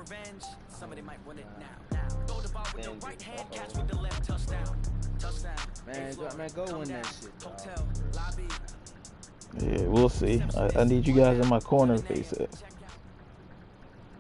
revenge, somebody might win it now. Throw the ball with the right hand, catch with the left, touchdown. Man, go win that shit. Hotel, lobby. Yeah, we'll see. I need you guys in my corner, face it.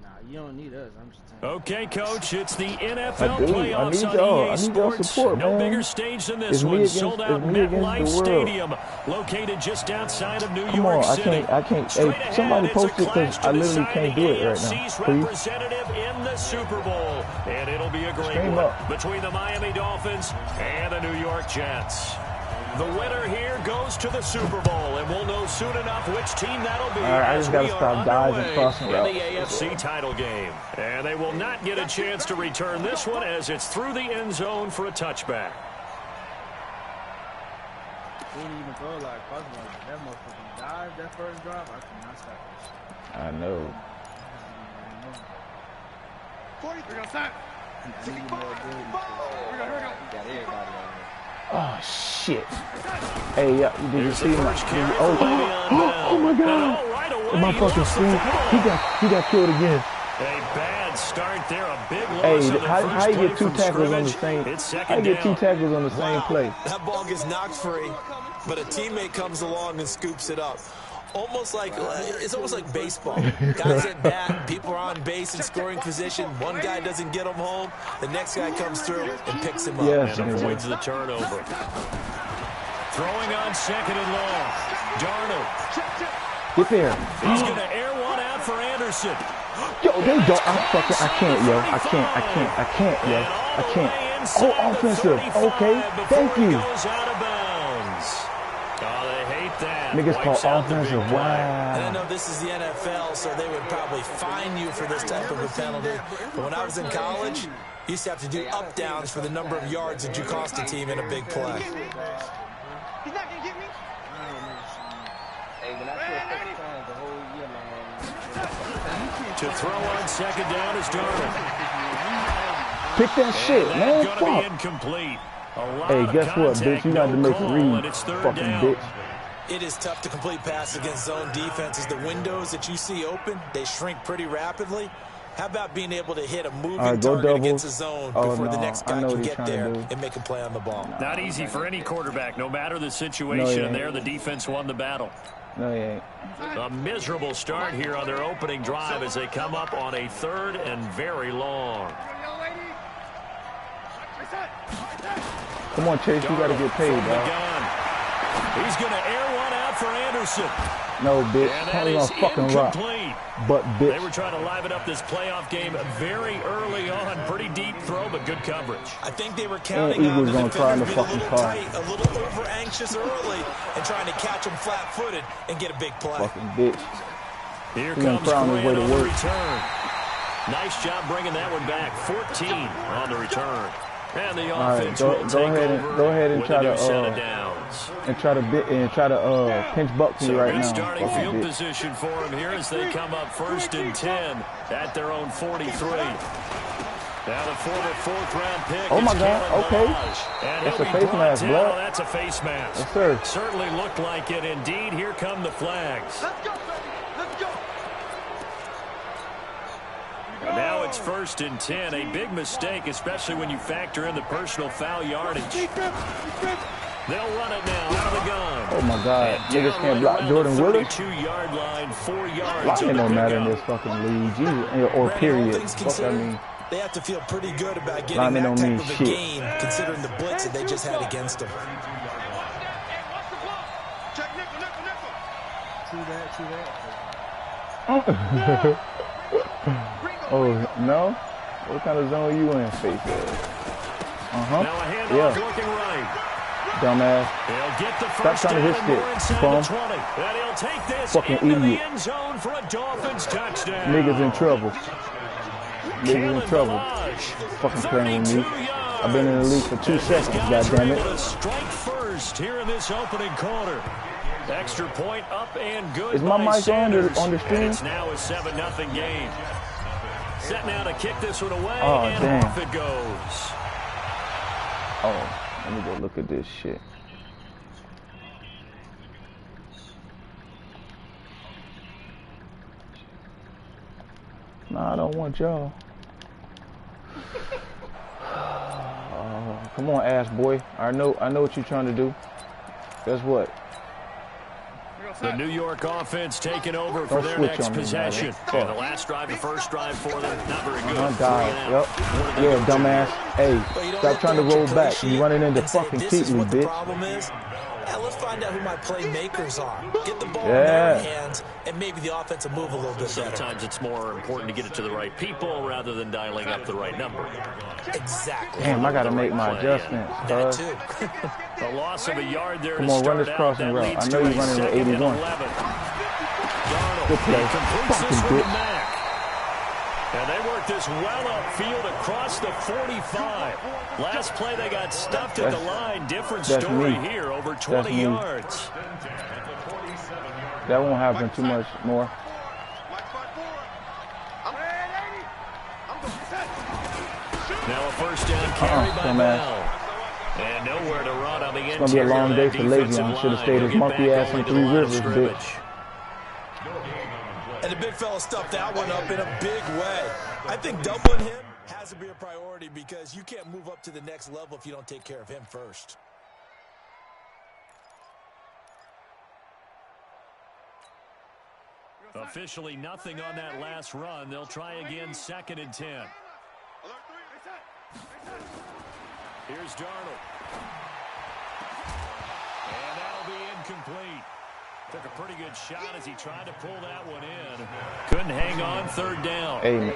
Nah, you don't need us. I'm just telling you. Okay, Coach, it's the NFL playoffs I need on y'all. EA I need Sports. y'all support, no man. bigger stage than this It's me one. against- Sold out it's me against MetLife the world. Stadium, located just outside of New Come York on, City. I can't. Straight Hey, ahead, somebody it's post a it because clash to I literally decide can't the do it right now. AFC's Please. representative in the Super Bowl, and it'll be a great Stream one up. between the Miami Dolphins and the New York Jets. The winner here goes to the Super Bowl, and we'll know soon enough which team that'll be. All right, I as just gotta we are stop diving, underway crossing in routes. the AFC title game. And they will not get a chance to return this one as it's through the end zone for a touchback. We didn't even go like possible. That motherfucking dive, that first drive, I cannot stop that shit. I know. 40, we're gonna start. I need more ability. We're gonna got everybody on here. Oh shit! Hey, did you see my? Oh my God! Right away, My fucking screen. He got killed again. A bad start there, a big loss Hey, in the how first you play get two from tackles on the scrimmage. same? It's How you second get two down. tackles on the same play? That ball gets knocked free, but a teammate comes along and scoops it up. It's almost like baseball. Guys at bat, people are on base in scoring position. One guy doesn't get him home. The next guy comes through and picks him up. Yes, And avoids the turnover. Throwing on second and long. Darnold. Get there. He's going to air one out for Anderson. Yo, they don't. I can't, yo. I can't, yo. I can't. Oh, offensive. Okay. Thank you. Goes out of bounds. Oh, they hate that. Niggas call Wipes out the big offensive. play. And I Wow. know this is the NFL, so they would probably fine you for this type of a penalty. But when I was in college, you used to have to do up-downs for the number of yards that you cost a team in a big play. He's not gonna get me. Hey, when I play first time the whole year, man. To throw on second down is Darnold. Pick that shit, And man. that's going to be Fuck. incomplete. A lot Hey, of guess what, contact, bitch? You got to no make call, it read, and it's third fucking down. bitch. It is tough to complete passes against zone defenses. The windows that you see open, they shrink pretty rapidly. How about being able to hit a moving All right, go target doubles. against a zone Oh, before the no, next I guy know can what he's get trying to there do. and make a play on the ball? Not easy for any quarterback, no matter the situation No, yeah. there. The defense won the battle. No, he ain't. A miserable start here on their opening drive as they come up on a third and very long. Come on, Chase. You got to get paid, From the dog. gun. He's going to air one out for Anderson. No, bitch. And that Probably is gonna fucking rock. incomplete. But, They bitch. were trying to liven up this playoff game very early on. Pretty deep throw, but good coverage. I think they were counting Eagles on the gonna try in defenders the being a little fucking car. tight, a little over-anxious early, and trying to catch them flat-footed and get a big play. Fucking bitch. Here He gonna comes cry on his way Grant to on the work. return. Nice job bringing that one back. 14 on the return. And the All right, offense go will take ahead and over try with a to new set of downs. try to pinch buck me So right good now. starting Fucking field bitch. position for them here as they come up 1st and 10 at their own 43. Now the former 4th-round pick. Oh, my is God, Kalen okay. Balaj. And That's he'll a be face brought mask, down. blood. That's a face mask. Yes, sir. Certainly looked like it indeed. Here come the flags. Let's go, baby. Let's go. And now it's 1st and 10. A big mistake, especially when you factor in the personal foul yardage. They'll run it now out of the gun. Oh my God, And niggas down can't right block around Jordan the Willis. 32-yard line, 4 yards. Blocking on the don't matter in pickup. this fucking league. Jesus, or Brandon, all period. things Fuck I considered, mean. they have to feel pretty good about getting Linemen that don't type mean of a shit. game, considering the blitz that they just had against them. Check nickel, nickel, nickel. True that. Oh no? What kind of zone you in, face ass? Now a handoff Yeah, looking right. dumbass. He'll get the Stop first trying to down hit and more shit, inside bum. the 20. And he'll take this Fucking into idiot. the end zone for a Dolphins touchdown. Niggas in trouble. Niggas in Kalen trouble. Balaj, Fucking playing with me. 32 yards. I've been in the league for 2 And seconds, these guys were goddammit. able to strike first here in this opening quarter. Extra point up and good. Is my by mic on Sanders. the And stream? it's now a 7-0 game. Set now to kick this one away, Oh, and damn. off it goes. Oh, let me go look at this shit. Nah, I don't want y'all. Come on, ass boy. I know what you're trying to do. Guess what? The New York offense taking over for their next possession. And the last drive, the first drive for them, not very good. Yep. Yeah, dumbass. Hey, stop trying to roll back. You running into fucking keep me, bitch. Problem is, let's find out who my playmakers are. Get the ball in their hands, and maybe the offense will move a little bit better. Sometimes it's more important to get it to the right people rather than dialing up the right number. Exactly. Damn, I got to make my adjustments. That too. A loss of a yard there. Come on, run this crossing route. I know you're running with 81. Good play. Fucking bitch. And they work this well upfield across the 45. Last play they got stuffed at the line. Different story here, over 20 yards. That won't happen too much more. Now a first down carry by Bell. And nowhere to run on the interior. It's going to be a long day for Le'Veon. Should have stayed his monkey ass in Three Rivers, bitch. And the big fella stuffed that one up in a big way. I think doubling him has to be a priority because you can't move up to the next level if you don't take care of him first. Officially nothing on that last run. They'll try again, 2nd and 10. Here's Darnold. And that'll be incomplete. Took a pretty good shot as he tried to pull that one in. Couldn't hang on, 3rd down. Hey,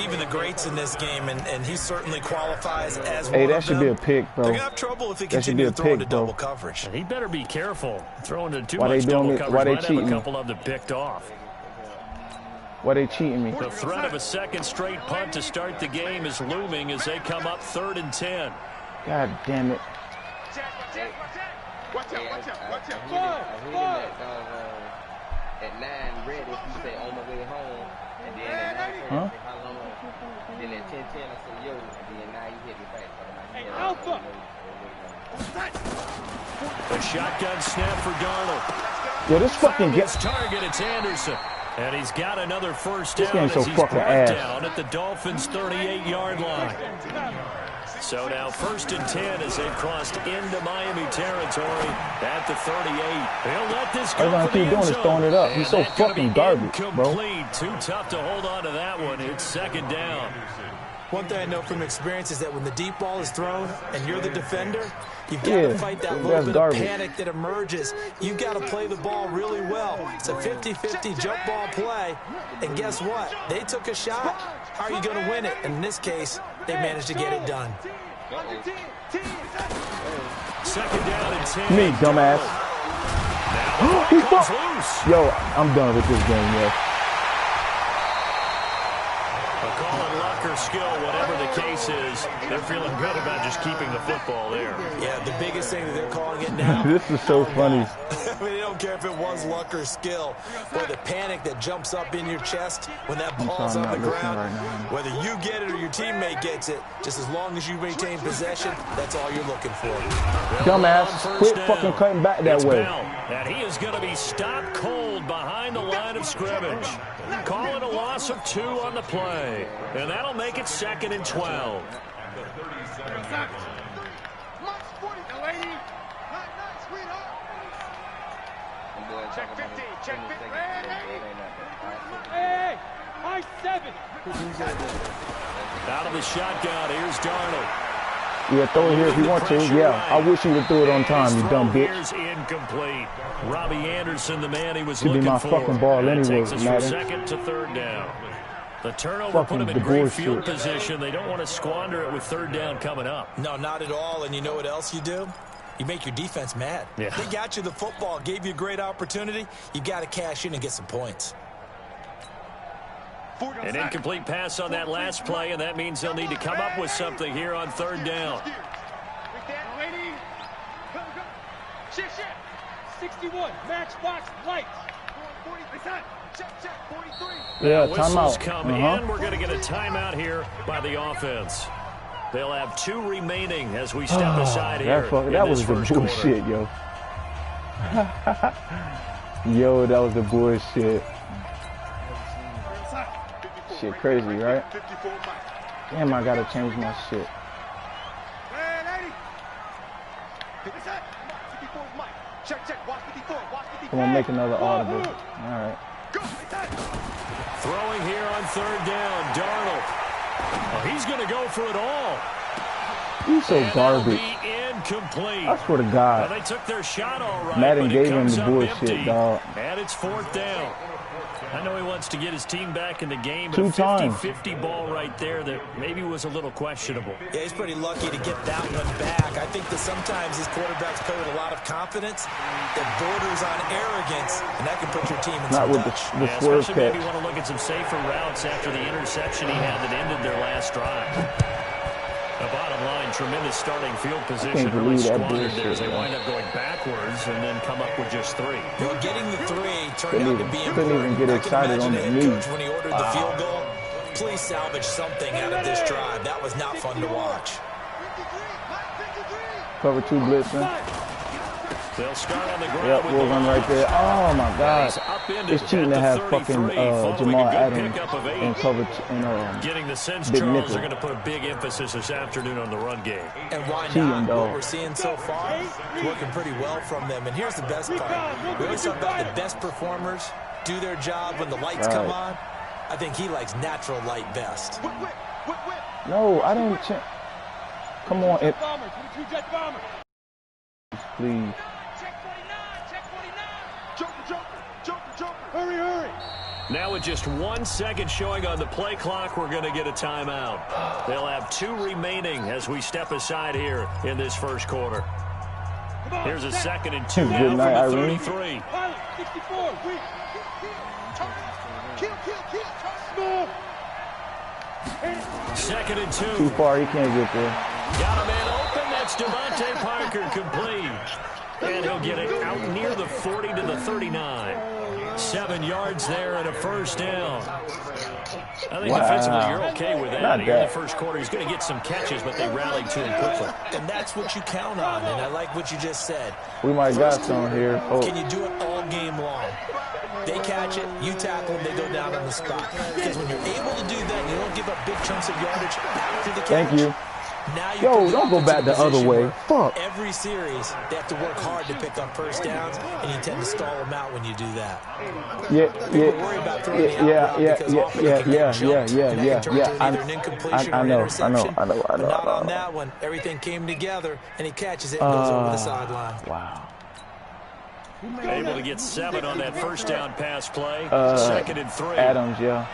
even the greats in this game, and he certainly qualifies as hey, one that of should them. be a pick, bro. They're going to have trouble if he That should be continues a to throw into pick, bro. double coverage. He better be careful. Throwing into too Why they much doing double it? coverage Why they might have cheating a me? couple of them picked off. Why they cheating me? The threat of a second straight punt to start the game is looming as they come up 3rd and 10. God damn it. Watch out. At 9 ready, he said on my way home, and then at 9:30, Huh? how long? Then at 10:10, I said yo, and then now you hit me back. Hey, Alpha! A shotgun snap for Darnold. Yo, this fucking His gets. target, it's Anderson. And he's got another first down game's so as he's fucking brought ass. down at the Dolphins' 38-yard line. So now 1st and 10 as they've crossed into Miami territory at the 38. They'll let this go. All he's gonna for the keep doing end is throwing it up. zone. He's so And that's gonna fucking be garbage, bro. incomplete. Too tough to hold on to that one. It's 2nd down. One thing I know from experience is that when the deep ball is thrown and you're the defender, you've got to fight that little that's bit garbage. of panic that emerges. You've got to play the ball really well. It's a 50-50 jump ball play. And guess what? They took a shot. How are you going to win it? And in this case, they managed to get it done. 2nd down and 10. Me, dumbass. Now the ball comes loose. Yo, I'm done with this game, yo. Call it luck or skill, whatever the case is, they're feeling good about just keeping the football there. Yeah, the biggest thing that they're calling it now. This is so funny. I mean, they don't care if it was luck or skill. Or the panic that jumps up in your chest when that ball's on the ground. Right now. Whether you get it or your teammate gets it, just as long as you maintain possession, that's all you're looking for. Dumbass, quit fucking cutting back that way. Bell, and he is going to be stopped cold behind the line of scrimmage. Call it a loss of 2 on the play. And that'll make it 2nd and 12. Check 50, check 50. Hey, high 7. Out of the shotgun, here's Darnold. Yeah, throw it here if you want to. Yeah, I wish you would throw it on time, you dumb bitch. Here's incomplete. Robbie Anderson, the man he was Should be looking my for. fucking ball That anyway, takes us from Madden. 2nd to 3rd down. The turnover Fucking put him in the great bullshit. field position. They don't want to squander it with 3rd down coming up. No, not at all. And you know what else you do? You make your defense mad. Yeah. They got you the football, gave you a great opportunity. You got to cash in and get some points. An incomplete pass on that last play, and that means they'll need to come up with something here on 3rd down. 61, matchbox lights. Yeah, Whistles timeout. come in. We're going to get a timeout here by the offense. They'll have 2 remaining as we step aside here. That was the bullshit, yo. Yo, that was the bullshit. shit crazy, right? Damn, I gotta change my shit. Come on, make another audible. All right. Throwing here on third down, Darnold. Oh, he's going to go for it all. He's so garbage. Incomplete. I swear to God. Well, they took their shot all right. Madden gave him the up bullshit, empty, dog. And it's fourth down. I know he wants to get his team back in the game, but 2 a times. 50-50 ball right there that maybe was a little questionable. Yeah, he's pretty lucky to get that one back. I think that sometimes these quarterbacks play with a lot of confidence that borders on arrogance, and that can put your team in Not some with touch. the swerve Especially maybe catch. want to look at some safer routes after the interception he had that ended their last drive. The bottom line, tremendous starting field position. Really squandered there as they wind up going backwards and then come up with just 3. Well, getting the 3 turned out to be important. Couldn't even get excited on the knee. When he ordered the field goal, please salvage something out of this drive. That was not fun to watch. Cover 2 blitzing. They'll start on the ground. Yep, we'll run right there. Oh my God. It's cheating to have fucking Jamal Adams and cover Getting the sense Big Charles nickel. are going to put a big emphasis this afternoon on the run game. And why Cheating, not? dog. What we're seeing so far is working pretty well from them. And here's the best part. We always talk about the best performers do their job when the lights come on. I think he likes natural light best. No, I don't. Come on, please. Hurry, hurry. Now with just 1 second showing on the play clock, we're going to get a timeout. They'll have 2 remaining as we step aside here in this first quarter. Here's a 2nd and 2 now from night, the Irene. 33. Pilot, 64. Kill. 2nd and 2. Too far, he can't get there. Got a man open. That's Devontae Parker complete. And he'll get it out near the 40 to the 39. 7 yards there and a first down. I think defensively you're okay with that. Not Here in the that. first quarter, he's going to get some catches, but they rallied to him quickly. And that's what you count on. And I like what you just said. We might got some here. Oh, Can you do it all game long? They catch it, you tackle them, they go down on the spot. Because when you're able to do that, you don't give up big chunks of yardage after the catch. thank you. Now you Yo, put the don't go offense back in a the other position way. where Fuck. Every series, they have to work hard to pick up first downs, and you tend to stall them out when you do that. Yeah. Worry about throwing the out route because often it can get jumped, and that can turn into either an incompletion or an interception. But not on that one. Everything came together, and he catches it and goes over the sideline. Wow. Able to get 7 on that first down pass play. 2nd and 3. Adams, yeah.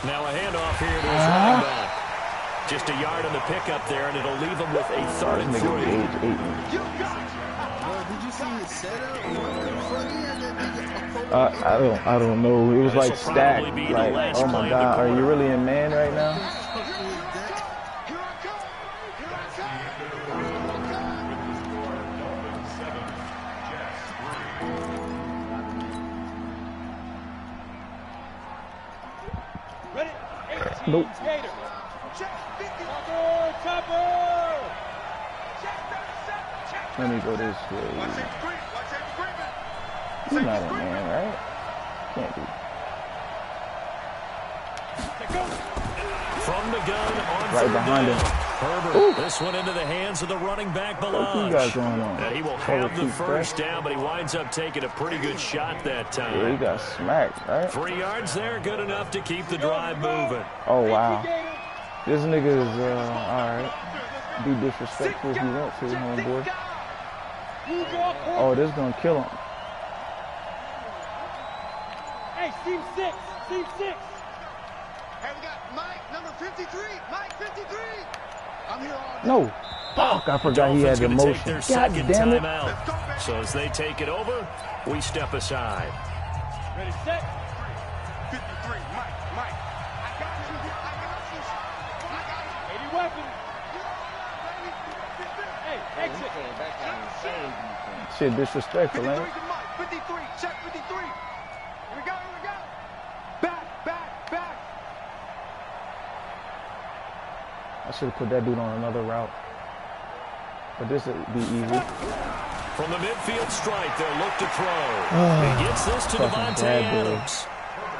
Now a handoff here to his running back. Just a yard on the pickup there, and it'll leave him with a 3rd and 3. I don't know. It was like stacked. Like, oh my God, are you really in man right now? Ready? 18. Nope. Gator. Chopper. Let me go this way. He's not in man, right? Can't be. From the gun on Right 3rd behind down. him. Herbert, Ooh. this one into the hands of the running back, What you got Balaj. going on? And he will Cover have the 2 first fresh. down, but he winds up taking a pretty good shot that Yeah, time. he got smacked, right? 3 yards there, good enough to keep the drive moving. Oh, wow. This nigga is, alright. Be disrespectful if you want to, homeboy. Oh, this is gonna kill him. Hey, team 6. Team 6. Hey, we got Mike, number 53. Mike, 53. I'm here all day. No. Fuck, I forgot he had the Dolphins gonna take motion. their God second damn it. timeout. So as they take it over, we step aside. Ready, set. 53. Mike. I got you. 80 weapons. Hey, exit. Shit disrespectful, ain't it? 53 to Mike. 53. Check 53. Here we go. Back. I should have put that dude on another route. But this would be easy. From the midfield stripe, they'll look to throw. He gets this to Devontae Adams.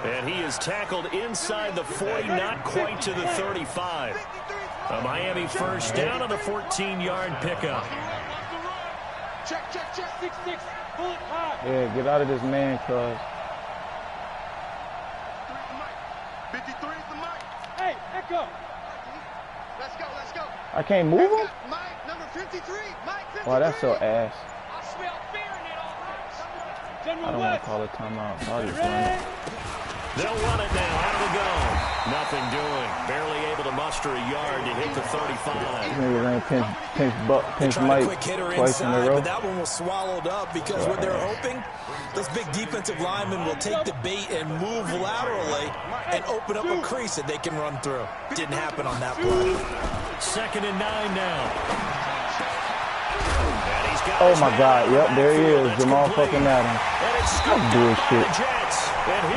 And he is tackled inside the 40, not quite to the 35. A Miami first down on a 14-yard pickup. Check, 6-6. Pull it high. Yeah, get out of this man, cuz. 53 is the mic. Hey, Echo. Let's go. I can't move him? Mike, number 53. Mike, 53. Wow, that's so ass. I smell fear in it all. General I don't want West. to call a timeout. I'll just run Ready? it. They'll run it now out of the gun. Nothing doing. Barely able to muster a yard to hit the 35. Maybe ran pinch Tried Mike a quick hitter twice in a inside, row. but that one was swallowed up because what they're hoping, those big defensive linemen will take the bait and move laterally and open up a crease that they can run through. Didn't happen on that play. 2nd and 9 now. Oh my God! Yep, there he is, Jamal fucking Adams. That's bullshit.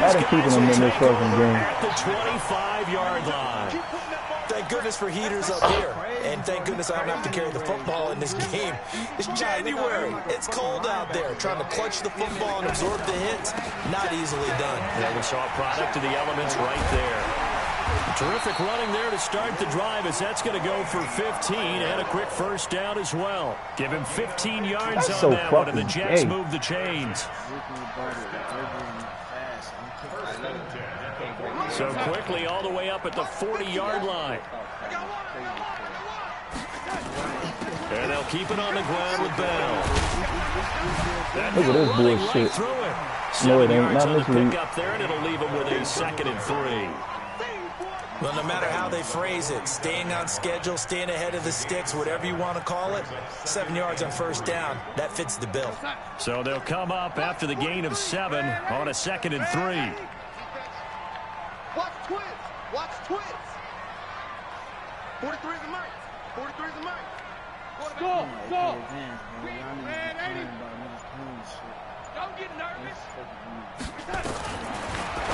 Adam keeping him in this fucking game. At the 25-yard line. Thank goodness for heaters up here. And thank goodness I don't have to carry the football in this game. It's January. It's cold out there. Trying to clutch the football and absorb the hits, not easily done. Yeah, we saw a product of the elements right there. Terrific running there to start the drive as that's going to go for 15 and a quick first down as well. Give him 15 yards That's on so that one, and the fucking Jets gay. move the chains. So quickly all the way up at the 40-yard line. And they'll keep it on the ground with Bell. Look at this Running bullshit. right through it. No, it 7 ain't. yards Not on the this league. pickup there, and it'll leave them with a 2nd and 3. Well, no matter how they phrase it, staying on schedule, staying ahead of the sticks, whatever you want to call it, 7 yards on first down, that fits the bill. So they'll come up after the gain of 7 on a 2nd and 3. Watch twins. 43 is the mic. 43 is the mic. Go. Man, ain't it? Don't get nervous.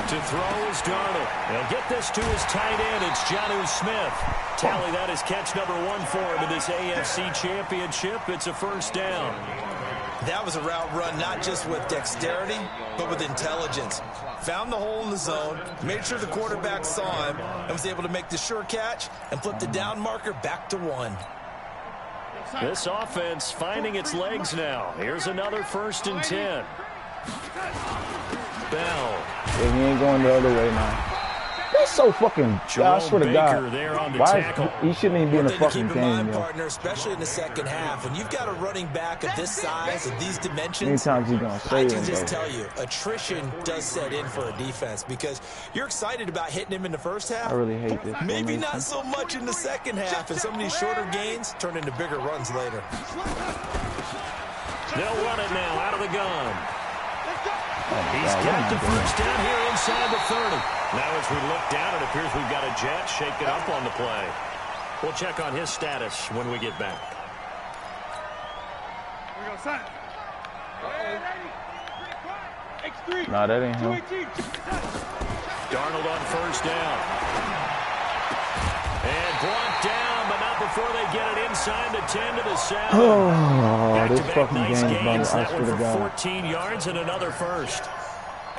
To throw is Darnold. They'll get this to his tight end. It's Jonnu Smith. Tally that is catch number 1 for him in this AFC Championship. It's a first down. That was a route run not just with dexterity, but with intelligence. Found the hole in the zone, made sure the quarterback saw him, and was able to make the sure catch and flip the down marker back to 1. This offense finding its legs now. Here's another 1st and 10. Bell. Yeah, he ain't going the other way now. That's so fucking. I Jerome swear to Baker God. there on the Why tackle. he shouldn't even be in the Thing to fucking keep in mind, game, yo. partner, especially in the second half, when you've got a running back of this size and these dimensions, Many times he gonna I say can it, just bro. tell you, attrition does set in for a defense because you're excited about hitting him in the first half. I really hate this. Maybe formation. not so much in the second half, and some of these shorter gains turn into bigger runs later. They'll run it now out of the gun. Oh my He's God, got the what am I doing? first down here inside the 30. Now as we look down, it appears we've got a Jet shaking up on the play. We'll check on his status when we get back. We go, son. X3. Nah, that ain't him. 218. Darnold on first down. And brought down, but not before they get it inside the 10 to the 7. Oh, this Back-to-back fucking nice game's gains. bummed. I That swear one to for God. 14 yards and another first.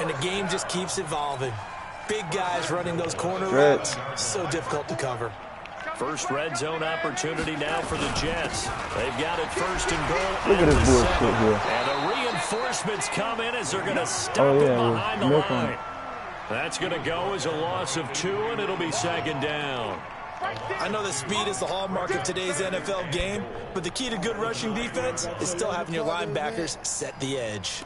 And the game just keeps evolving. Big guys running those corner Stretch. routes, so difficult to cover. First red zone opportunity now for the Jets. They've got it 1st and goal. Look at this the bullshit 7. here. And the reinforcements come in as they're going to stop Oh, it yeah, behind the milk 'em. line. That's going to go as a loss of 2, and it'll be 2nd down. I know that speed is the hallmark of today's NFL game, but the key to good rushing defense is still having your linebackers set the edge.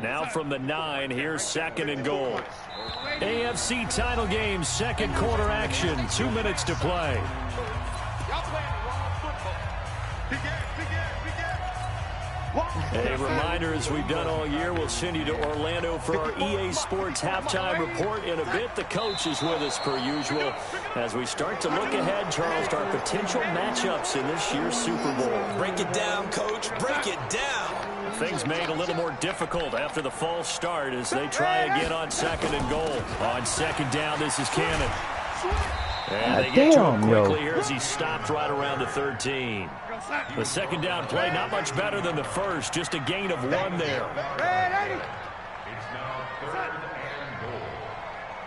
Now from the 9, here's 2nd and goal. AFC title game, 2nd quarter action, 2 minutes to play. A reminder, as we've done all year, we'll send you to Orlando for our EA Sports halftime report in a bit. The coach is with us per usual as we start to look ahead, Charles, to our potential matchups in this year's Super Bowl. Break it down, coach. Break it down. Things made a little more difficult after the false start as they try again on 2nd and goal. On 2nd down, this is Cannon. And they get to him quickly here as he stopped right around the 13. The 2nd down play, not much better than the first, just a gain of 1 there.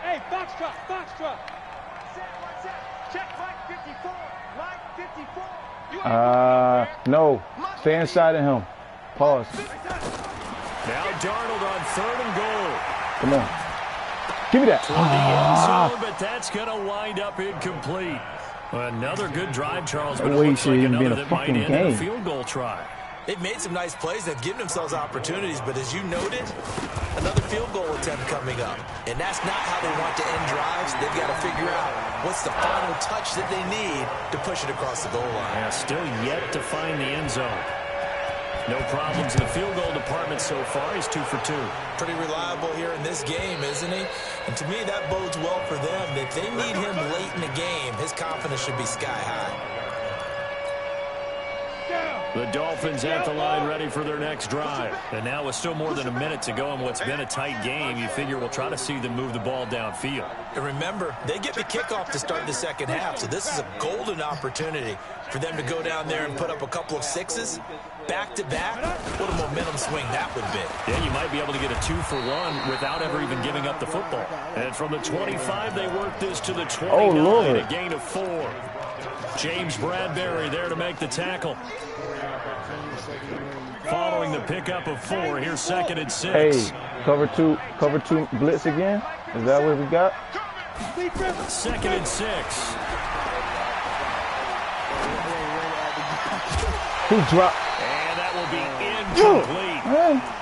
Hey, box drop. Check Mike 54. Mike 54. No. Stay inside of him. Pause. Now Darnold on 3rd and goal. Come on. Give me that. Toward the end zone, but that's going to wind up incomplete. Another good drive, Charles, but it looks like another that might end in a field goal try. They've made some nice plays. They've given themselves opportunities, but as you noted, another field goal attempt coming up. And that's not how they want to end drives. They've got to figure out what's the final touch that they need to push it across the goal line. Yeah, still yet to find the end zone. No problems in the field goal department so far. He's 2 for 2. Pretty reliable here in this game, isn't he? And to me, that bodes well for them. If they need him late in the game, his confidence should be sky high. The Dolphins at the line ready for their next drive. And now with still more than a minute to go in what's been a tight game, you figure we'll try to see them move the ball downfield. And remember, they get the kickoff to start the 2nd half, so this is a golden opportunity for them to go down there and put up a couple of 6s back-to-back. What a momentum swing that would be. Yeah, you might be able to get a 2-for-1 without ever even giving up the football. And from the 25, they work this to the 29, a gain of 4. James Bradbury there to make the tackle. Following the pickup of 4, here's 2nd and 6. Hey, cover two blitz again? Is that what we got? 2nd and 6. He dropped. And that will be incomplete.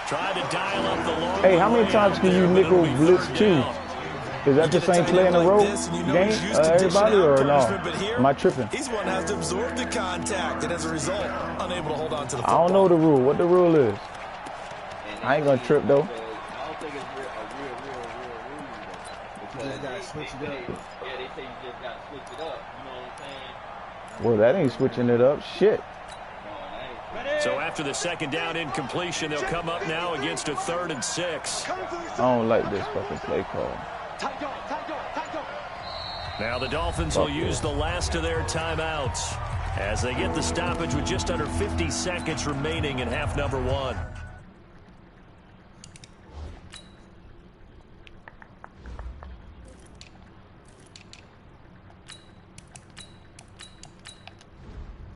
Try to dial up the long. Hey, how many times can you nickel blitz 2? Is that the same play in a row game, everybody, or no? Am I tripping? He's one that has to absorb the contact, and as a result, unable to hold on to the football. I don't know the rule. What the rule is? I ain't gonna trip though. I don't think it's a real rule. You just gotta switch it up. Yeah, they say you just gotta switch it up. You know what I'm saying? Well, that ain't switching it up. Shit. So after the 2nd down incompletion, they'll come up now against a 3rd and 6. I don't like this fucking play call. Now the Dolphins will use the last of their timeouts as they get the stoppage with just under 50 seconds remaining in half number 1.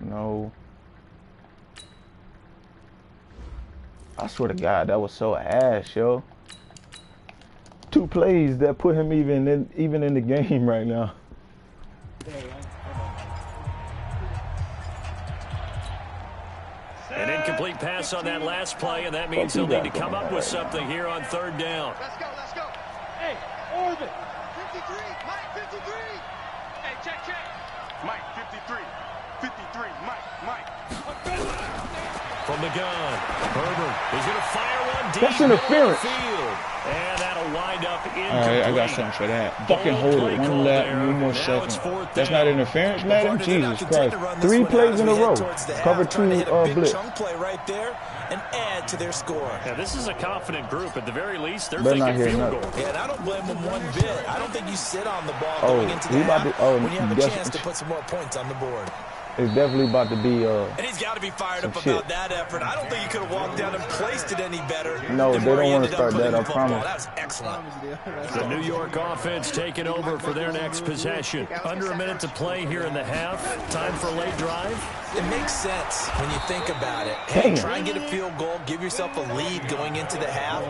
No. I swear to God, that was so ass, yo. 2 plays that put him even in the game right now. An incomplete pass on that last play, and that means they'll need to come up with something here on 3rd down. Let's go. Hey, orbit. 53, Mike 53. Hey, check. Mike 53. 53, Mike. From the gun, Herbert is going to fire one deep. That's interference. Field, and that'll wind up incomplete. All right, I got something for that. Fucking hold it. One more second. That's not interference, madam? Jesus Christ. 3 plays in a row. Cover 2 blitz. Chunk play right there and add to their score. Yeah, this is a confident group. At the very least, they're thinking field goal. Yeah, and I don't blame them one bit. I don't think you sit on the ball going into the half when you have a chance to put some more points on the board. It's definitely about to be and he's got to be fired up about that effort. I don't think he could have walked down and placed it any better. No, they don't want to start that, I promise. That was excellent. The New York offense taking over for their next possession. Under a minute to play here in the half. Time for a late drive. It makes sense when you think about it. Hey, try and get a field goal, give yourself a lead going into the half.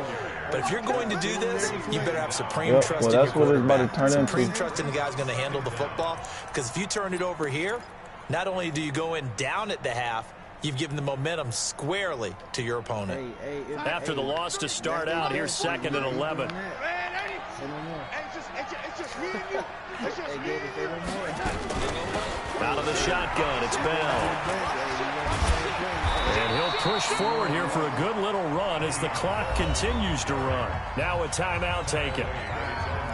But if you're going to do this, you better have supreme trust in your quarterback. Supreme trust in the guy's going to handle the football. Because if you turn it over here, not only do you go in down at the half, you've given the momentum squarely to your opponent. After the loss to start out, here's 2nd and 11. Out of the shotgun, it's Bell. And he'll push forward here for a good little run as the clock continues to run. Now a timeout taken.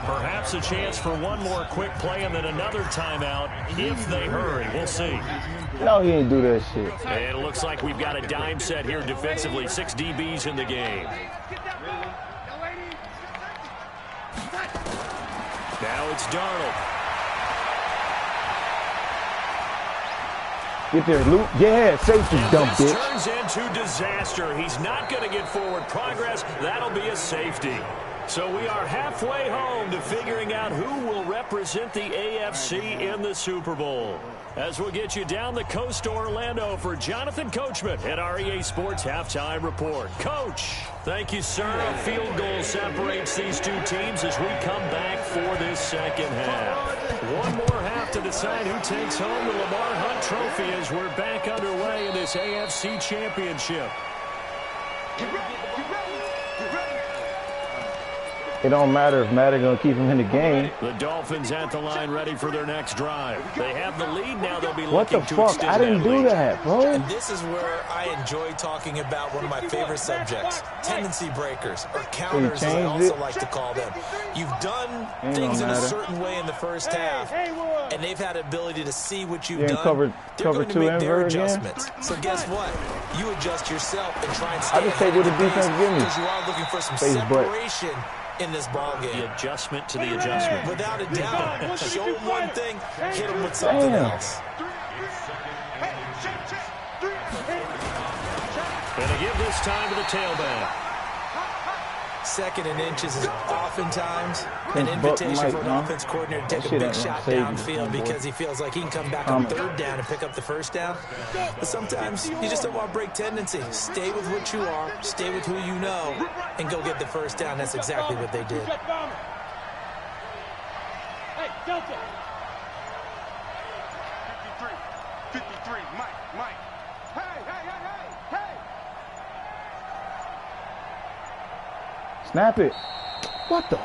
Perhaps a chance for one more quick play and then another timeout if they hurry. We'll see. No, he ain't do that shit. And it looks like we've got a dime set here defensively. 6 DBs in the game. Now it's Darnold. Get there, Luke. Yeah, safety dumped it. This turns into disaster. He's not going to get forward progress. That'll be a safety. So we are halfway home to figuring out who will represent the AFC in the Super Bowl. As we'll get you down the coast to Orlando for Jonathan Coachman at our EA Sports Halftime Report. Coach, thank you, sir. A field goal separates these two teams as we come back for this second half. One more half to decide who takes home the Lamar Hunt Trophy as we're back underway in this AFC Championship. Get ready, get ready, get ready. It don't matter if Madden gonna keep him in the game. The Dolphins at the line ready for their next drive. They have the lead now. They'll be What the looking to fuck? extend I didn't do that, bro. And this is where I enjoy talking about one of my favorite subjects, tendency breakers, or counters as I also like to call them. You've done things in a certain way in the first half, and they've had the ability to see what you've done. They're going to make their adjustments. So guess what? You adjust yourself and try and stay ahead of the defense because you are looking for some separation in this ball game. The adjustment to the adjustment. Without a doubt. Show them one thing, hit them with something else. Going to give this time to the tailback. Second and inches is oftentimes an invitation for an offense coordinator to take a big shot downfield because he feels like he can come back on third down and pick up the first down. But sometimes you just don't want to break tendency. Stay with what you are, stay with who you know, and go get the first down. That's exactly what they did. Hey, Delta. 53, Mike. Hey. Snap it. What the?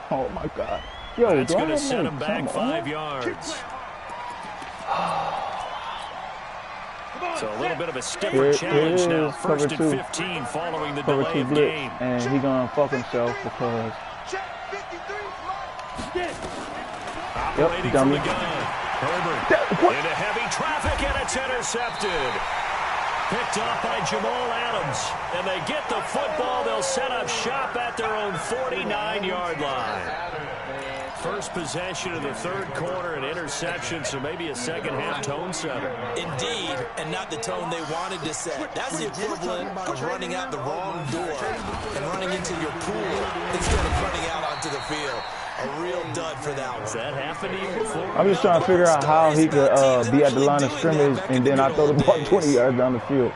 Oh my God. Yo, that's going to set him back 5 yards. So a little bit of a stiffer challenge now. First and 15 following the delay of game. And he's going to fuck himself because... Operating from the gun. Herbert into heavy traffic, and it's intercepted. Picked off by Jamal Adams. And they get the football. They'll set up shop at their own 49-yard line. First possession of the third quarter, an interception, so maybe a second-half tone setter. Indeed, and not the tone they wanted to set. That's the equivalent of running out the wrong door and running into your pool instead of running out onto the field. A real dud for that one. Has that happened to you before? I'm just trying to figure out how he could be at the line of scrimmage and then I throw the ball 20 yards down the field.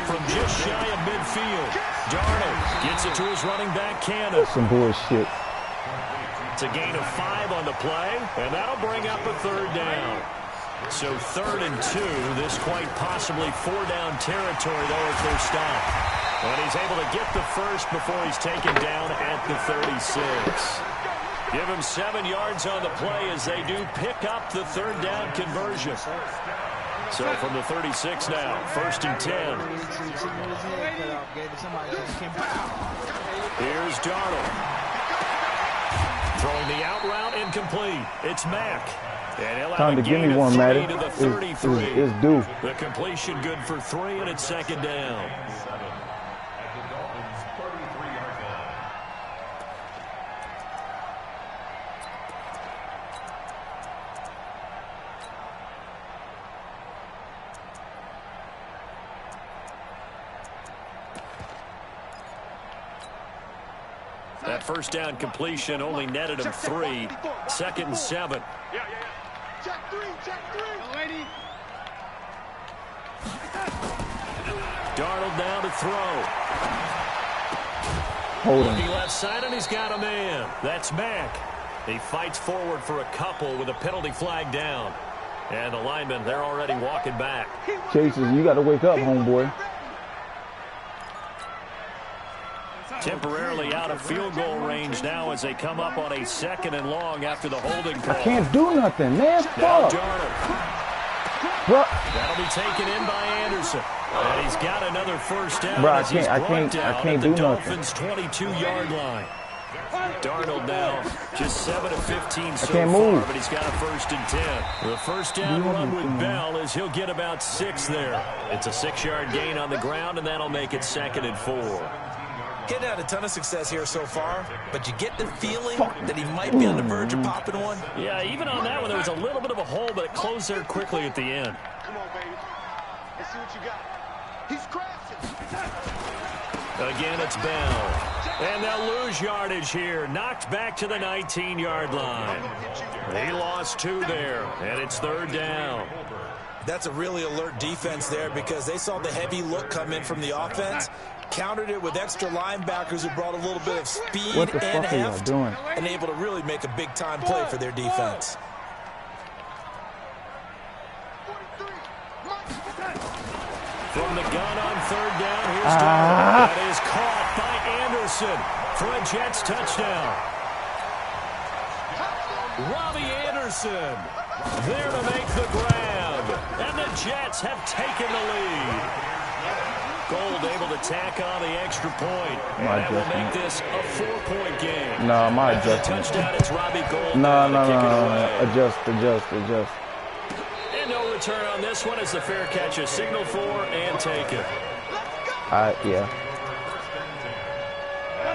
From just shy of midfield, Darnold gets it to his running back, Cannon. That's some bullshit. It's a gain of 5 on the play, and that'll bring up a third down. So 3rd and 2, this quite possibly 4-down territory, though, if they're stopped. And he's able to get the first before he's taken down at the 36. Give him 7 yards on the play as they do pick up the third down conversion. So from the 36 now, 1st and 10. Here's Darnold. Throwing the out route incomplete. It's Mack. And he'll Time to give me one, Madden. It's due. The completion good for 3, and it's 2nd down. That first down completion only netted him 3. 2nd and 7. Check 3. Lady. Darnold now to throw. Hold him. Looking left side, and he's got a man. That's Mack. He fights forward for a couple with a penalty flag down. And the linemen, they're already walking back. Chases, you got to wake up, homeboy. Temporarily out of field goal range now as they come up on a 2nd and long after the holding call. I can't do nothing, man. Now Fuck. Darnold. Bro. That'll be taken in by Anderson. And he's got another first down. Bro, I as he's can't brought do down at the nothing. Dolphins' 22-yard line. Darnold now just 7 of 15 so can't far, move. but he's got a 1st and 10. The first down run with Bell is he'll get about 6 there. It's a 6-yard gain on the ground, and that'll make it 2nd and 4. Getting out a ton of success here so far, but you get the feeling that he might be on the verge of popping one. Yeah, even on that one, there was a little bit of a hole, but it closed there quickly at the end. Come on, baby. Let's see what you got. He's crashing. Again, it's Bell. And they'll lose yardage here. Knocked back to the 19-yard line. He lost 2 there, and it's 3rd down. That's a really alert defense there because they saw the heavy look come in from the offense, countered it with extra linebackers who brought a little bit of speed What the and fuck are y'all heft, doing? and able to really make a big-time play for their defense. From the gun on 3rd down, here's Darnold. That is caught by Anderson for a Jets touchdown. Robbie Anderson there to make the grab. And the Jets have taken the lead. Gold able to tack on the extra point. And that will make this a 4-point game. No, my After the adjustment. touchdown, it's Robbie Gold. No. Adjust. Adjust. And no return on this one as the fair catch is signaled for and taken. Yeah.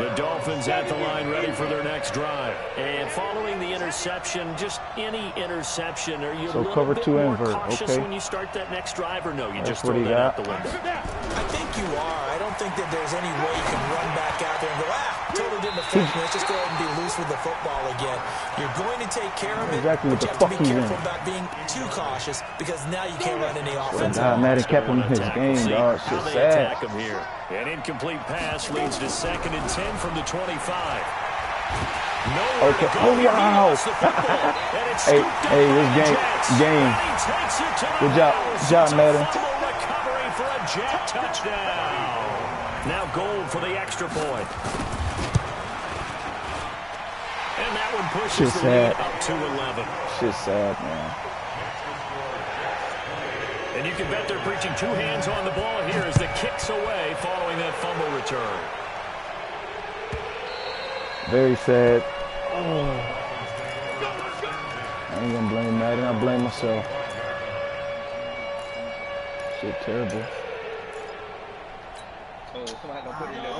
The Dolphins at the line ready for their next drive. And following the interception, just any interception, are you a little cover bit 2 more invert, cautious okay. when you start that next drive, or no, you That's just what throw he that out got. the window? I think you are. I don't think that there's any way you can run back out there and go, totally didn't affect me. Let's just go ahead and be loose with the football again. You're going to take care of it, Exactly but what you the have to fuck be he careful in. about being too cautious because now you can't run any offense. God, Madden kept him in his game, dog. How Shit they sad. attack him here. An incomplete pass leads to 2nd and 10 from the 25. Nowhere Okay. to go Oh, here. He wow. lost the football, and it's Hey, scooped up hey, by this the game, Jets. game. And he takes it to the Good job, house. job, It's a Madden. fumble recovery for a Jet touchdown. Now Gold for the extra point. And that one pushes Shit's the lead sad. up to 11. Shit's sad, man. And you can bet they're preaching 2 hands on the ball here as the kick's away following that fumble return. Very sad. I ain't gonna blame Madden. I blame myself. Shit, terrible.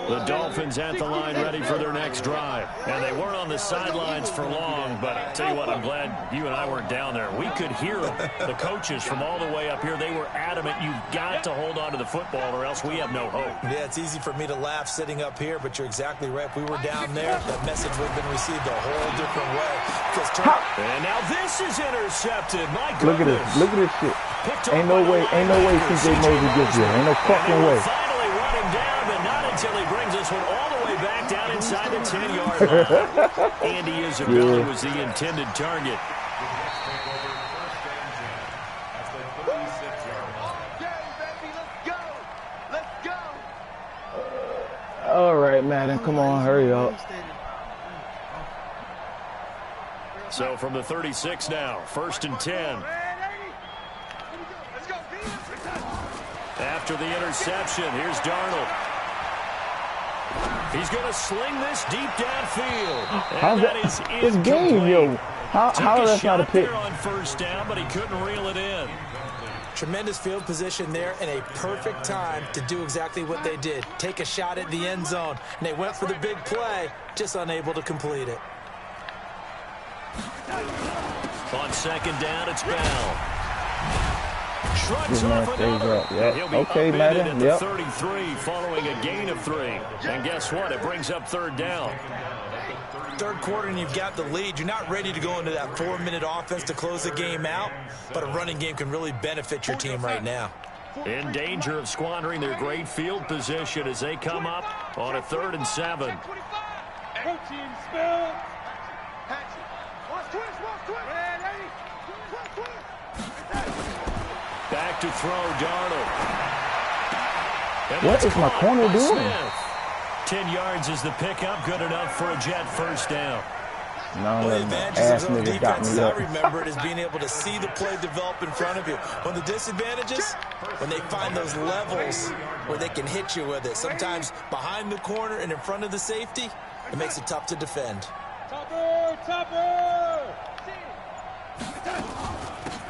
The Dolphins at the line ready for their next drive. And they weren't on the sidelines for long, but I'll tell you what, I'm glad you and I weren't down there. We could hear the coaches from all the way up here. They were adamant, you've got to hold on to the football or else we have no hope. Yeah, it's easy for me to laugh sitting up here, but you're exactly right. If we were down there, that message would have been received a whole different way. And now this is intercepted. My Look at goodness. this. Look at this shit. Ain't no way CJ Mosley gets here. Ain't no fucking way. Finally run him down, but not until he brings this one all the way back down inside the 10-yard line. Andy Isabella was the intended target. All right, Madden. Come on, hurry up. So from the 36 now, 1st and 10. After the interception, here's Darnold. He's going to sling this deep downfield. How's that? It's game, yo. How that's not a pick? There on 1st down, but he couldn't reel it in. Tremendous field position there and a perfect time to do exactly what they did. Take a shot at the end zone. And they went for the big play, just unable to complete it. On 2nd down, it's Bell. Shrugs Good off man, another. stays up. Yep. He'll be Okay, upended Madden. at the Yep. 33 following a gain of 3. And guess what? It brings up 3rd down. Third quarter and you've got the lead. You're not ready to go into that 4-minute offense to close the game out, but a running game can really benefit your team right now. In danger of squandering their great field position as they come up on a 3rd and 7. Protein spill. Back to throw, Darnold. And What that's is my caught corner by doing? Smith. 10 yards is the pickup. Good enough for a Jet first down. One of the advantages of defense, as I remember it, is being able to see the play develop in front of you. One of the disadvantages, when they find those levels where they can hit you with it. Sometimes behind the corner and in front of the safety, it makes it tough to defend.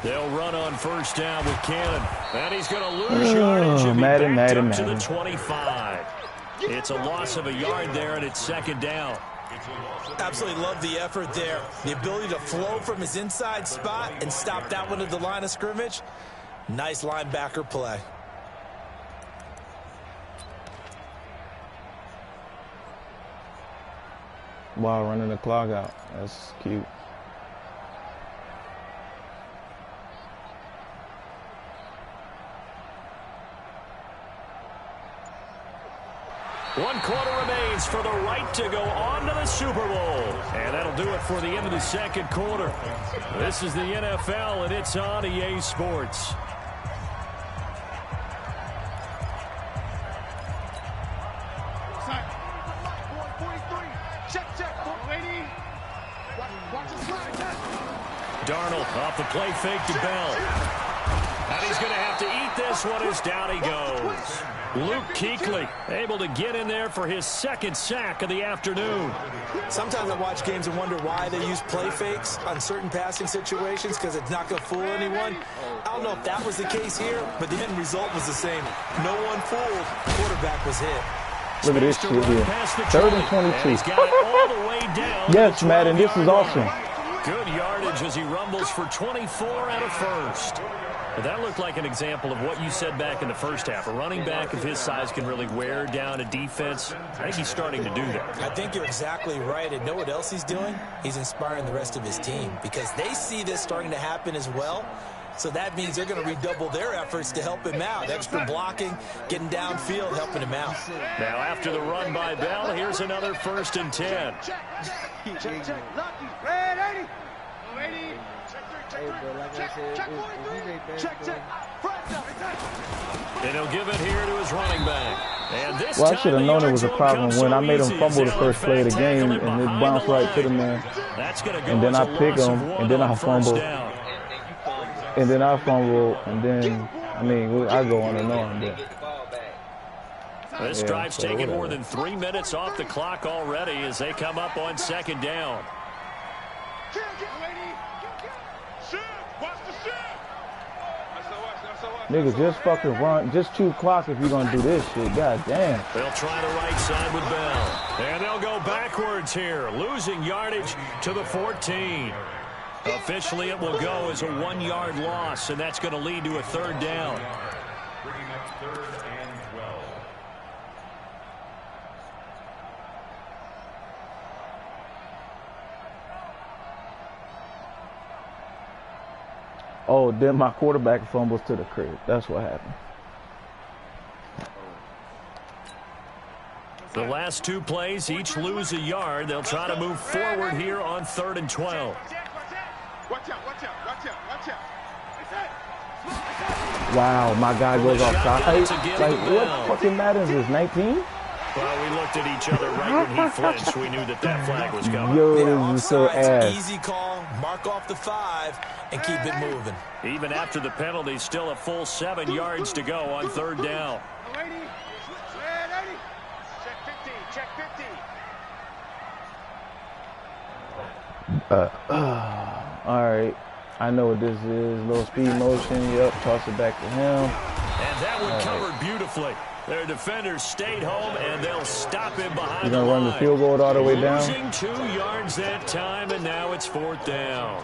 They'll run on first down with Cannon. And he's going to lose yardage and be backed up to the 25. It's a loss of a yard there, and it's second down. Absolutely love the effort there. The ability to flow from his inside spot and stop that one at the line of scrimmage. Nice linebacker play. Wow, running the clock out. That's cute. One quarter remains for the right to go on to the Super Bowl. And that'll do it for the end of the second quarter. This is the NFL, and it's on EA Sports. Darnold off the play fake to Bell. And he's going to have to eat this one as down he goes. Luke Kuechly able to get in there for his second sack of the afternoon. Sometimes I watch games and wonder why they use play fakes on certain passing situations, because it's not going to fool anyone. I don't know if that was the case here, but the end result was the same. No one fooled. Quarterback was hit. Look at this shit here. 3rd and 22. Yes, Madden, this is awesome. Good yardage as he rumbles for 24 and a first. But that looked like an example of what you said back in the first half. A running back of his size can really wear down a defense. I think he's starting to do that. I think you're exactly right. And know what else he's doing? He's inspiring the rest of his team because they see this starting to happen as well. So that means they're going to redouble their efforts to help him out. Extra blocking, getting downfield, helping him out. Now after the run by Bell, here's another 1st and 10. And he'll give it here to his running back. And this I should have known it was a problem when I made him fumble the first play of the game and it bounced right to the man. And then I pick him, and then I fumble. And then I fumble, and then, I go on and on. But this drive's taken more than 3 minutes off the clock already as they come up on second down. Niggas, just fucking run. Just 2 clock if you're going to do this shit. God damn. They'll try the right side with Bell. And they'll go backwards here, losing yardage to the 14. Officially, it will go as a 1-yard loss, and that's going to lead to a 3rd down. Bringing up 3rd and 12. Oh, then my quarterback fumbles to the crib. That's what happened. The last 2 plays each lose a yard. They'll try to move forward here on 3rd and 12. Watch out, watch out, watch out, watch out. Wow, my guy goes offside. Like, what fucking matters is 19? Well, we looked at each other right when he flinched. We knew that flag was coming. Yo, this is so ass. Easy call, mark off the 5, and keep it moving. Even after the penalty, still a full 7 yards to go on 3rd down. Check 50, check 50. All right. I know what this is. Little speed motion. Yep. Toss it back to him. And that one covered beautifully. Their defenders stayed home, and they'll stop him behind the line. He's going to run the field goal all the way down. Losing 2 yards that time, and now it's 4th down.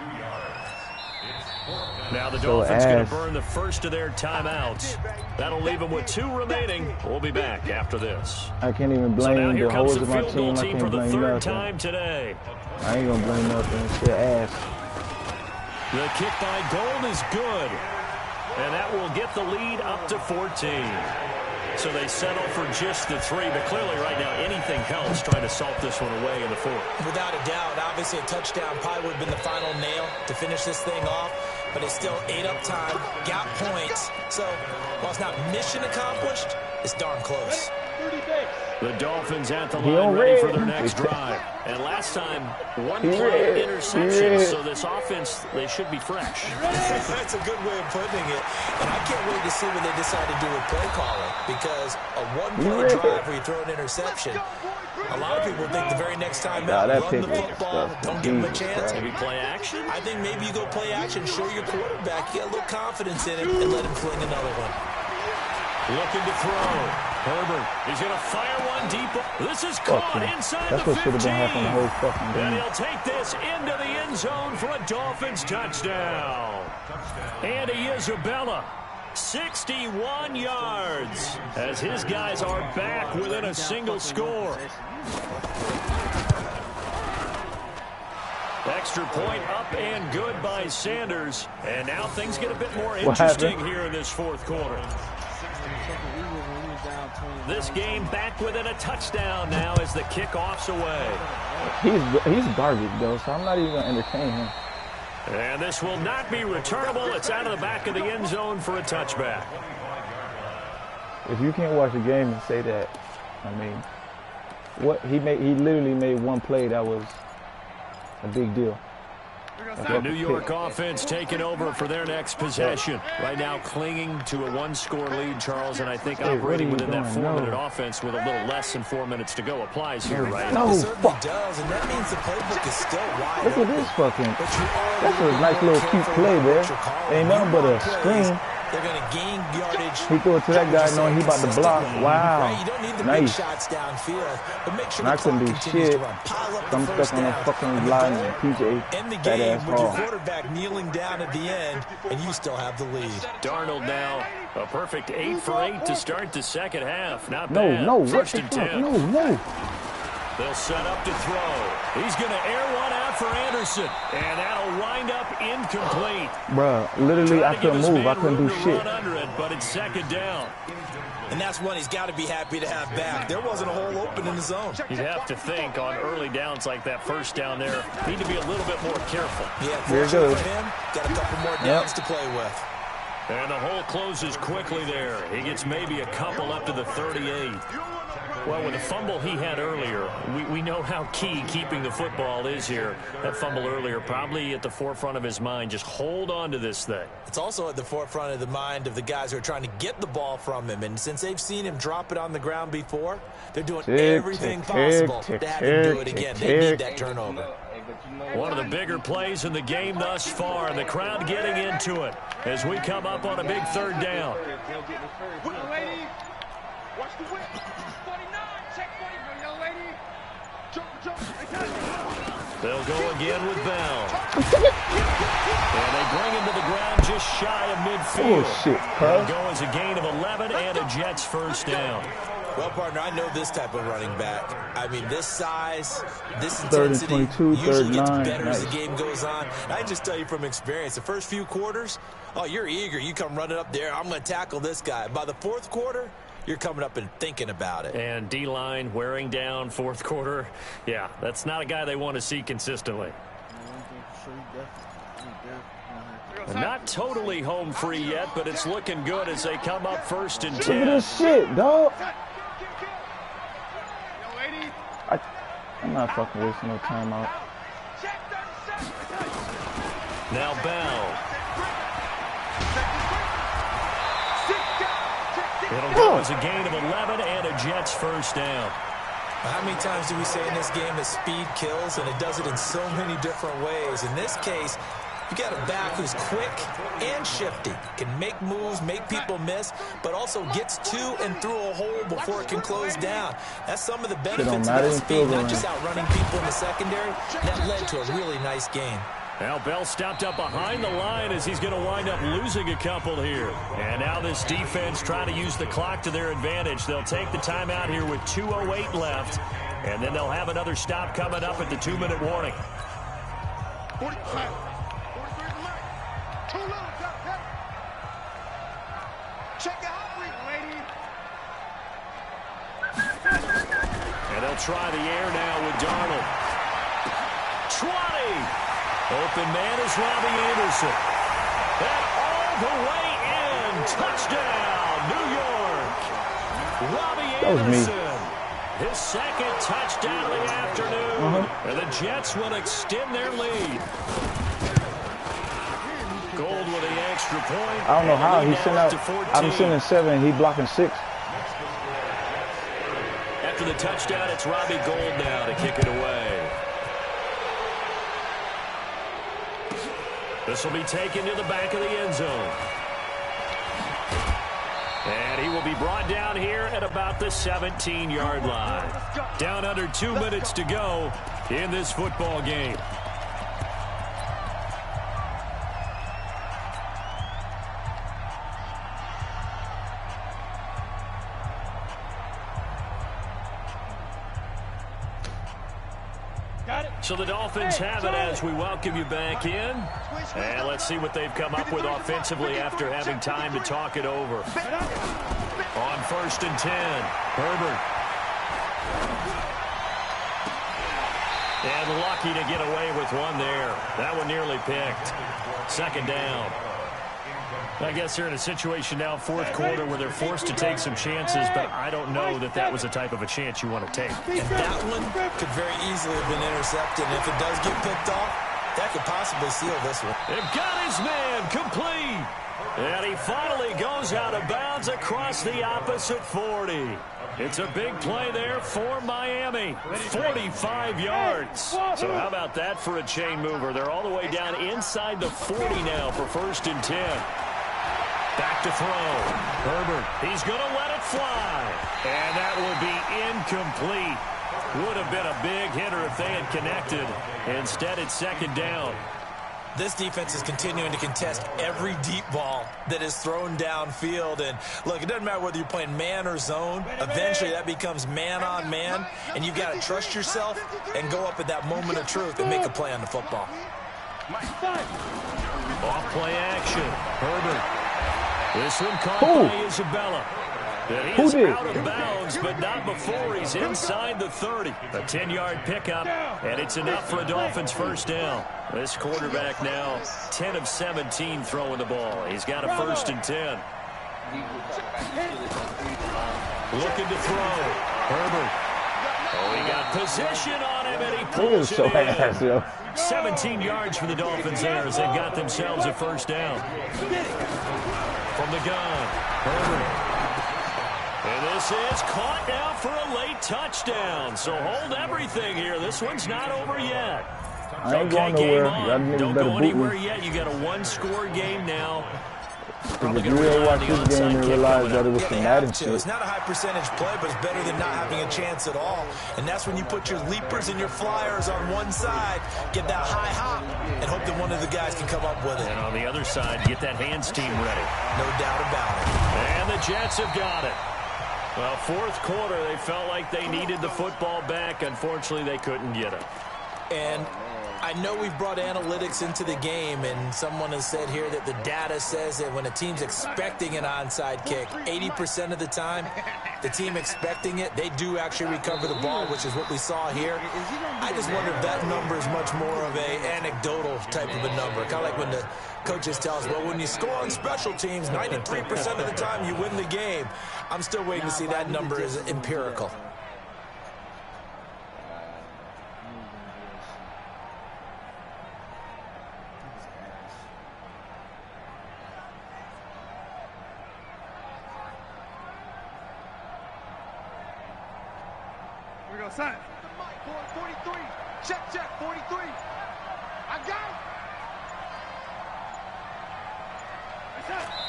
Now the Dolphins going to burn the first of their timeouts. That'll leave them with 2 remaining. We'll be back after this. I can't even blame the holes of my I team. can't for the blame 3rd nothing. time today. I ain't going to blame nothing. It's still ass. The kick by Gold is good. And that will get the lead up to 14. So they settle for just the 3, but clearly right now anything helps trying to salt this one away in the 4th. Without a doubt, obviously a touchdown probably would have been the final nail to finish this thing off, but it's still 8 up time, got points. So while it's not mission accomplished, it's darn close. 30 days. The Dolphins at the line ready for their next drive. And last time, one play interception, so this offense, they should be fresh. That's a good way of putting it. And I can't wait to see what they decide to do with play calling, because a one-play drive where you throw an interception, a lot of people think the very next time out, run the football, don't give them a chance. Maybe play action? I think maybe you go play action, show your quarterback, you got a little confidence in him, and let him fling another one. Looking to throw. Herbert, he's going to fire one deep. This is caught inside the 15. That's what should have been happening the whole fucking game. And he'll take this into the end zone for a Dolphins touchdown. Andy Isabella, 61 yards, as his guys are back within a single score. Extra point up and good by Sanders. And now things get a bit more interesting here in this fourth quarter. This game back within a touchdown now as the kickoff's away. He's garbage, though, so I'm not even going to entertain him. And this will not be returnable. It's out of the back of the end zone for a touchback. If you can't watch the game and say that, I mean, what he literally made one play that was a big deal. The New York offense taking over for their next possession. Right now clinging to a one-score lead, Charles, and I think operating within that 4-minute offense with a little less than 4 minutes to go applies here, right? No, fuck. Does, and that means the playbook is still wide. Look at this fucking. That's a nice little cute play there. Ain't nothing but a screen. They're going to gain yardage. He threw it to that guy knowing he about to block. Wow. Right, you don't need the big shots downfield, but make sure I couldn't do shit. I'm stuck on a fucking line and PJ. End the game with your quarterback kneeling down at the end, and you still have the lead. Darnold now a perfect 8 for 8 to start the second half. Not bad. No, First and 10. No. They'll set up to throw. He's going to air one out for Anderson, and that'll wind up incomplete. Bruh, literally I couldn't move. I couldn't do shit. Under it, but it's second down. And that's one he's got to be happy to have back. There wasn't a hole open in the zone. You'd have to think on early downs like that first down there, need to be a little bit more careful. Yeah, fortunately for him, got a couple more downs to play with. And the hole closes quickly there. He gets maybe a couple up to the 38. Well, with the fumble he had earlier, we know how key keeping the football is here. That fumble earlier probably at the forefront of his mind. Just hold on to this thing. It's also at the forefront of the mind of the guys who are trying to get the ball from him. And since they've seen him drop it on the ground before, they're doing everything possible to have him do it again. They need that turnover. One of the bigger plays in the game thus far, and the crowd getting into it as we come up on a big third down. Watch the whip. 49, check 40, young lady. Jump. They'll go again with Bell. And they bring him to the ground just shy of midfield. Oh, shit, They'll go as a gain of 11 and a Jets first down. Well, partner, I know this type of running back. I mean, this size, this intensity, 22, usually gets better nice. as the game goes on. And I just tell you from experience, the first few quarters, oh, you're eager. You come running up there, I'm going to tackle this guy. By the fourth quarter, you're coming up and thinking about it. And D-line wearing down fourth quarter. Yeah, that's not a guy they want to see consistently. Not totally home free yet, but it's looking good as they come up first and 10. Look at this shit, dog. I'm not fucking wasting no time out. Now Bell. It'll go as a gain of 11 and a Jets first down. How many times do we say in this game that speed kills, and it does it in so many different ways? In this case, you got a back who's quick and shifty, can make moves, make people miss, but also gets to and through a hole before it can close down. That's some of the benefits of that speed, not just outrunning people in the secondary. That led to a really nice game. Now Bell stopped up behind the line as he's going to wind up losing a couple here. And now this defense trying to use the clock to their advantage. They'll take the timeout here with 2:08 left, and then they'll have another stop coming up at the 2-minute warning. 45. Check out, lady. And they'll try the air now with Darnold. 20. Open man is Robbie Anderson. And all the way in. Touchdown, New York. Robbie Anderson. his second touchdown of the afternoon. And the Jets will extend their lead. Gold with the extra point. I don't know how he's sending out. I'm sending 7. He blocking 6. After the touchdown, it's Robbie Gould now to kick it away. This will be taken to the back of the end zone. And he will be brought down here at about the 17-yard line. Down under 2 minutes to go in this football game. So the Dolphins have it as we welcome you back in. And let's see what they've come up with offensively after having time to talk it over. On 1st and 10, Herbert. And lucky to get away with one there. That one nearly picked. 2nd down. I guess they're in a situation now, 4th quarter, where they're forced to take some chances, but I don't know that that was the type of a chance you want to take. And that one could very easily have been intercepted. And if it does get picked off, that could possibly seal this one. They've got his man complete. And he finally goes out of bounds across the opposite 40. It's a big play there for Miami. 45 yards. So how about that for a chain mover? They're all the way down inside the 40 now for 1st and 10. Back to throw. Herbert, he's going to let it fly. And that will be incomplete. Would have been a big hitter if they had connected. Instead, it's 2nd down. This defense is continuing to contest every deep ball that is thrown downfield. And, look, it doesn't matter whether you're playing man or zone. Eventually, that becomes man on man. And you've got to trust yourself and go up at that moment of truth and make a play on the football. Off play action. Herbert. This one caught by Isabella. And he is out of bounds, but not before he's inside the 30. A 10-yard pickup, and it's enough for a Dolphins 1st down. This quarterback now 10 of 17 throwing the ball. He's got a 1st and 10. Looking to throw. Herbert. Oh, he got position on him, and he pulls it in. 17 yards for the Dolphins there as they've got themselves a 1st down. From the gun, Herbert. And this is caught now for a late touchdown. So hold everything here. This one's not over yet. I ain't going nowhere. Don't go anywhere yet. You got a 1-score game now. If you really watch this game and realize that it was some Madden shit. It's not a high percentage play, but it's better than not having a chance at all. And that's when you put your leapers and your flyers on one side, get that high hop, and hope that one of the guys can come up with it. And on the other side, get that hands team ready. No doubt about it. And the Jets have got it. Well, 4th quarter, they felt like they needed the football back. Unfortunately, they couldn't get it. And I know we've brought analytics into the game, and someone has said here that the data says that when a team's expecting an onside kick, 80% of the time, the team expecting it, they do actually recover the ball, which is what we saw here. I just wonder if that number is much more of a anecdotal type of a number. Kind of like when the coaches tell us, well, when you score on special teams, 93% of the time you win the game. I'm still waiting to see that number is empirical. Son. 43. Check, 43. I got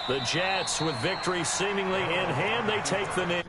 it. The Jets, with victory seemingly in hand, they take the knee.